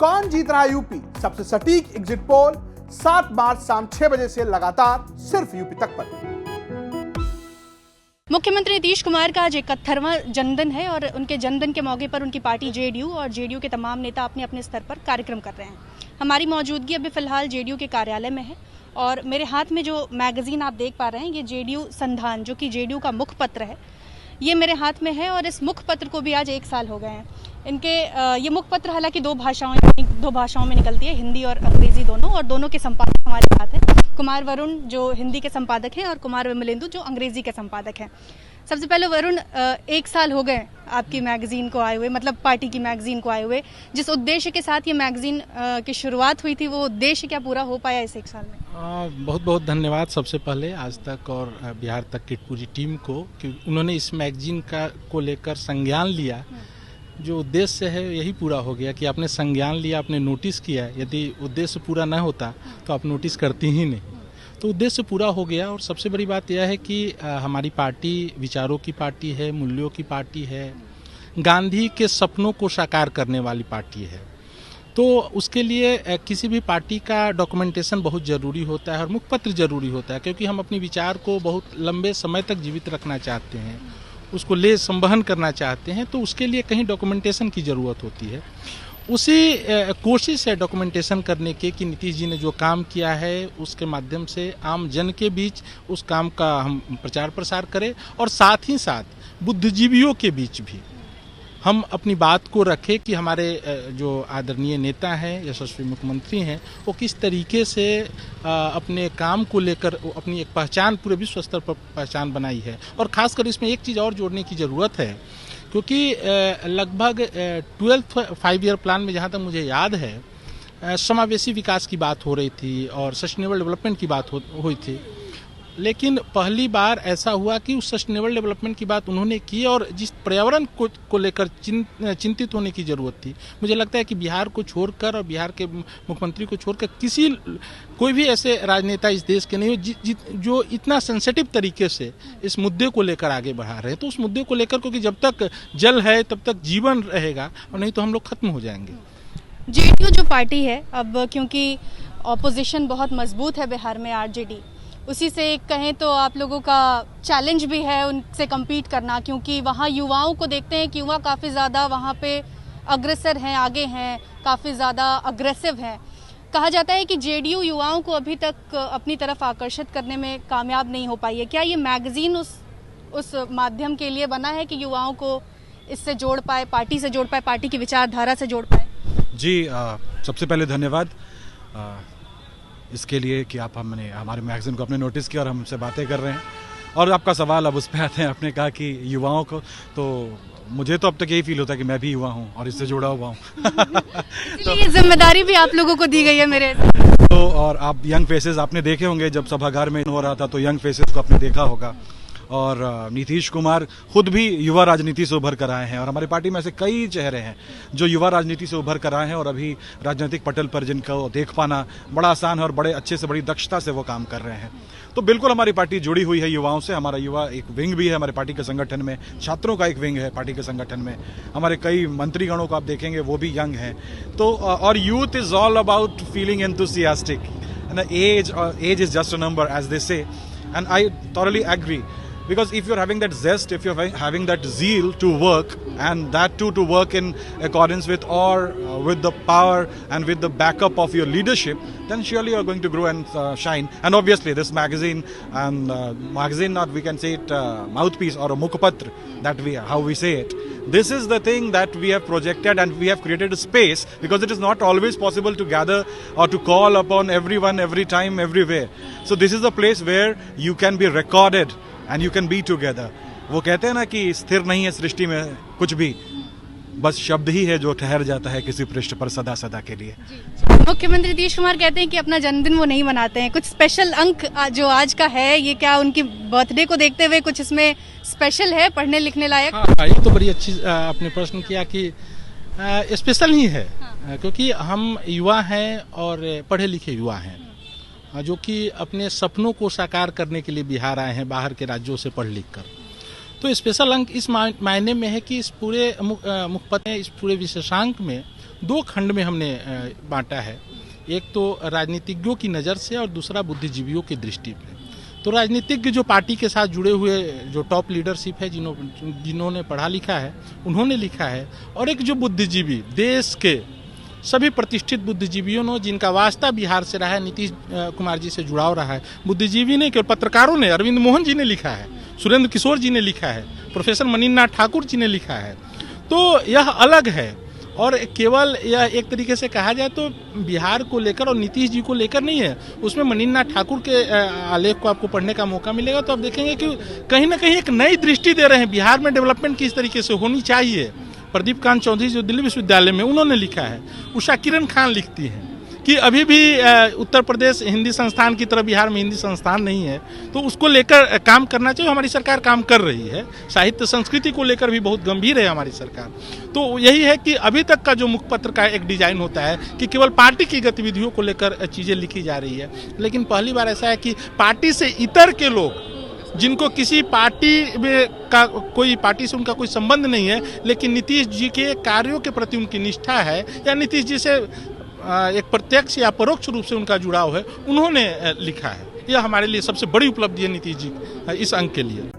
कौन जीत रहा है यूपी? सबसे सटीक एग्जिट पोल 7 मार्च शाम 6 बजे से लगातार सिर्फ यूपी तक पर। मुख्यमंत्री नीतीश कुमार का आज 71वां जन्मदिन है और उनके जन्मदिन के मौके पर उनकी पार्टी जेडीयू और जेडीयू के तमाम नेता अपने अपने स्तर पर कार्यक्रम कर रहे हैं। हमारी मौजूदगी अभी फिलहाल जेडीयू के कार्यालय में है और मेरे हाथ में जो मैगजीन आप देख पा रहे हैं ये जेडीयू संधान, जो कि जेडीयू का मुखपत्र है, ये मेरे हाथ में है और इस मुखपत्र को भी आज 1 साल हो गए हैं। इनके ये मुखपत्र हालांकि दो भाषाओं में निकलती है, हिंदी और अंग्रेजी दोनों, और दोनों के संपादक हमारे साथ हैं। कुमार वरुण जो हिंदी के संपादक हैं और कुमार विमलेंदु जो अंग्रेजी के संपादक हैं। सबसे पहले वरुण, 1 साल हो गए आपकी मैगजीन को आए हुए, मतलब पार्टी की मैगजीन को आए हुए। जिस उद्देश्य के साथ ये मैगजीन की शुरुआत हुई थी वो उद्देश्य क्या पूरा हो पाया इस 1 साल में? बहुत बहुत धन्यवाद सबसे पहले आज तक और बिहार तक की पूरी टीम को कि उन्होंने इस मैगजीन को लेकर संज्ञान लिया। जो उद्देश्य है यही पूरा हो गया कि आपने संज्ञान लिया, आपने नोटिस किया। यदि उद्देश्य पूरा न होता तो आप नोटिस करती ही नहीं। तो उद्देश्य पूरा हो गया और सबसे बड़ी बात यह है कि हमारी पार्टी विचारों की पार्टी है, मूल्यों की पार्टी है, गांधी के सपनों को साकार करने वाली पार्टी है। तो उसके लिए किसी भी पार्टी का डॉक्यूमेंटेशन बहुत ज़रूरी होता है और मुखपत्र ज़रूरी होता है, क्योंकि हम अपने विचार को बहुत लंबे समय तक जीवित रखना चाहते हैं, उसको ले संवहन करना चाहते हैं। तो उसके लिए कहीं डॉक्यूमेंटेशन की ज़रूरत होती है। उसी कोशिश है डॉक्यूमेंटेशन करने के कि नीतीश जी ने जो काम किया है उसके माध्यम से आम जन के बीच उस काम का हम प्रचार प्रसार करें और साथ ही साथ बुद्धिजीवियों के बीच भी हम अपनी बात को रखें कि हमारे जो आदरणीय नेता हैं, यशस्वी मुख्यमंत्री हैं, वो किस तरीके से अपने काम को लेकर अपनी एक पहचान पूरे विश्व स्तर पर पहचान बनाई है। और ख़ासकर इसमें एक चीज़ और जोड़ने की ज़रूरत है, क्योंकि लगभग 12th 5-year प्लान में जहाँ तक मुझे याद है समावेशी विकास की बात हो रही थी और सस्टेनेबल डेवलपमेंट की बात हुई थी। लेकिन पहली बार ऐसा हुआ कि उस सस्टेनेबल डेवलपमेंट की बात उन्होंने की और जिस पर्यावरण को लेकर चिंतित होने की ज़रूरत थी, मुझे लगता है कि बिहार को छोड़कर और बिहार के मुख्यमंत्री को छोड़कर कोई भी ऐसे राजनेता इस देश के नहीं हो जो इतना सेंसिटिव तरीके से इस मुद्दे को लेकर आगे बढ़ा रहे हैं। तो उस मुद्दे को लेकर, क्योंकि जब तक जल है तब तक जीवन रहेगा और नहीं तो हम लोग खत्म हो जाएंगे। जेडीयू जो पार्टी है, अब क्योंकि ऑपोजिशन बहुत मजबूत है बिहार में, आरजेडी, उसी से कहें तो आप लोगों का चैलेंज भी है उनसे कम्पीट करना, क्योंकि वहाँ युवाओं को देखते हैं कि युवा काफ़ी ज़्यादा वहाँ पे अग्रसर हैं, आगे हैं, काफ़ी ज़्यादा अग्रेसिव हैं। कहा जाता है कि जेडीयू युवाओं को अभी तक अपनी तरफ आकर्षित करने में कामयाब नहीं हो पाई है। क्या ये मैगजीन उस माध्यम के लिए बना है कि युवाओं को इससे जोड़ पाए, पार्टी से जोड़ पाए, पार्टी की विचारधारा से जोड़ पाए? जी, सबसे पहले धन्यवाद इसके लिए कि आप हमारे मैगजीन को अपने नोटिस किया और हमसे बातें कर रहे हैं। और आपका सवाल अब उस पर आते हैं, आपने कहा कि युवाओं को, तो मुझे तो अब तक यही फील होता है कि मैं भी युवा हूँ और इससे जुड़ा हुआ हूँ। तो ये जिम्मेदारी भी आप लोगों को दी गई है मेरे। तो और आप यंग फेसेस आपने देखे होंगे, जब सभागार में हो रहा था तो यंग फेसेस को आपने देखा होगा। और नीतीश कुमार खुद भी युवा राजनीति से उभर कर आए हैं और हमारी पार्टी में ऐसे कई चेहरे हैं जो युवा राजनीति से उभर कर आए हैं और अभी राजनीतिक पटल पर जिनको देख पाना बड़ा आसान है और बड़े अच्छे से, बड़ी दक्षता से वो काम कर रहे हैं। तो बिल्कुल हमारी पार्टी जुड़ी हुई है युवाओं से। हमारा युवा एक विंग भी है हमारे पार्टी के संगठन में, छात्रों का एक विंग है पार्टी के संगठन में। हमारे कई मंत्रीगणों को आप देखेंगे वो भी यंग हैं। तो और youth is all about feeling enthusiastic and age is just a number as they say, and I thoroughly agree. Because if you're having that zest, if you're having that zeal to work, and that too to work in accordance with with the power and with the backup of your leadership, then surely you're going to grow and shine. And obviously this magazine, not we can say it mouthpiece or a mukpatra, how we say it. This is the thing that we have projected and we have created a space, because it is not always possible to gather or to call upon everyone, every time, everywhere. So this is a place where you can be recorded and you can be together. वो कहते हैं ना कि स्थिर नहीं है सृष्टि में कुछ भी, बस शब्द ही है जो ठहर जाता है किसी पृष्ठ पर सदा सदा के लिए। मुख्यमंत्री नीतीश कुमार कहते हैं कि अपना जन्मदिन वो नहीं मनाते हैं। कुछ स्पेशल अंक जो आज का है, ये क्या उनकी बर्थडे को देखते हुए कुछ इसमें स्पेशल है, पढ़ने लिखने लायक? हाँ, ये तो बड़ी अच्छी आपने प्रश्न किया कि स्पेशल ही है। हाँ। क्योंकि हम युवा हैं और पढ़े लिखे युवा हैं जो कि अपने सपनों को साकार करने के लिए बिहार आए हैं बाहर के राज्यों से पढ़ लिख कर। तो स्पेशल अंक इस मायने में है कि इस पूरे मुखपत्र, इस पूरे विशेषांक में दो खंड में हमने बांटा है। एक तो राजनीतिज्ञों की नज़र से और दूसरा बुद्धिजीवियों की दृष्टि में। तो राजनीतिज्ञ जो पार्टी के साथ जुड़े हुए जो टॉप लीडरशिप है, जिन्होंने पढ़ा लिखा है, उन्होंने लिखा है, और एक जो बुद्धिजीवी देश के सभी प्रतिष्ठित बुद्धिजीवियों ने, जिनका वास्ता बिहार से रहा है, नीतीश कुमार जी से जुड़ाव रहा है, बुद्धिजीवी ने केवल पत्रकारों ने, अरविंद मोहन जी ने लिखा है, सुरेंद्र किशोर जी ने लिखा है, प्रोफेसर मनीन्द्र ठाकुर जी ने लिखा है। तो यह अलग है, और केवल यह एक तरीके से कहा जाए तो बिहार को लेकर और नीतीश जी को लेकर नहीं है। उसमें मनीन्द्र ठाकुर के आलेख को आपको पढ़ने का मौका मिलेगा तो आप देखेंगे कि कहीं ना कहीं एक नई दृष्टि दे रहे हैं बिहार में डेवलपमेंट किस तरीके से होनी चाहिए। प्रदीप कांत चौधरी जो दिल्ली विश्वविद्यालय में उन्होंने लिखा है, उषा किरण खान लिखती हैं कि अभी भी उत्तर प्रदेश हिंदी संस्थान की तरह बिहार में हिंदी संस्थान नहीं है, तो उसको लेकर काम करना चाहिए। हमारी सरकार काम कर रही है। साहित्य संस्कृति को लेकर भी बहुत गंभीर है हमारी सरकार। तो यही है कि अभी तक का जो मुखपत्र का एक डिजाइन होता है कि केवल पार्टी की गतिविधियों को लेकर चीज़ें लिखी जा रही है, लेकिन पहली बार ऐसा है कि पार्टी से इतर के लोग, जिनको किसी पार्टी में का कोई पार्टी से उनका कोई संबंध नहीं है, लेकिन नीतीश जी के कार्यों के प्रति उनकी निष्ठा है या नीतीश जी से एक प्रत्यक्ष या परोक्ष रूप से उनका जुड़ाव है, उन्होंने लिखा है। यह हमारे लिए सबसे बड़ी उपलब्धि है नीतीश जी इस अंक के लिए।